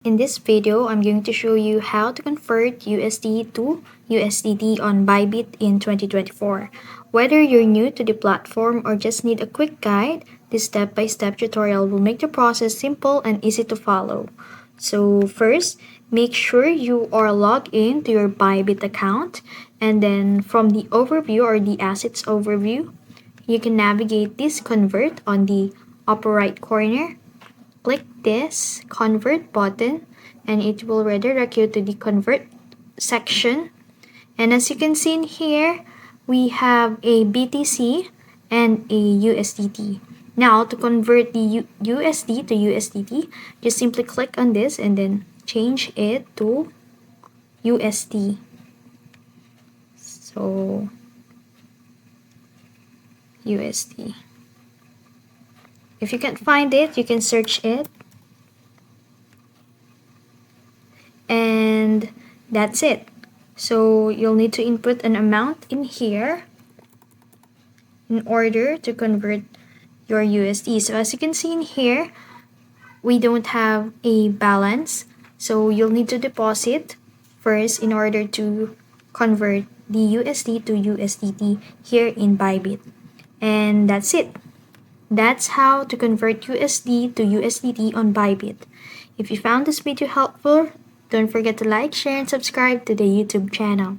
In this video, I'm going to show you how to convert USD to USDT on Bybit in 2024. Whether you're new to the platform or just need a quick guide, this step-by-step tutorial will make the process simple and easy to follow. So first, make sure you are logged in to your Bybit account, and then from the overview or the assets overview, you can navigate this convert on the upper right corner. Click this convert button and it will redirect you to the convert section. And as you can see in here, we have a BTC and a USDT. Now to convert the USD to USDT, just simply click on this and then change it to USD. So USD. If you can't find it, you can search it. And that's it. So you'll need to input an amount in here in order to convert your USD. So as you can see in here, we don't have a balance. So you'll need to deposit first in order to convert the USD to USDT here in Bybit. And that's it. That's how to convert USD to USDT on Bybit. If you found this video helpful, don't forget to like, share, and subscribe to the YouTube channel.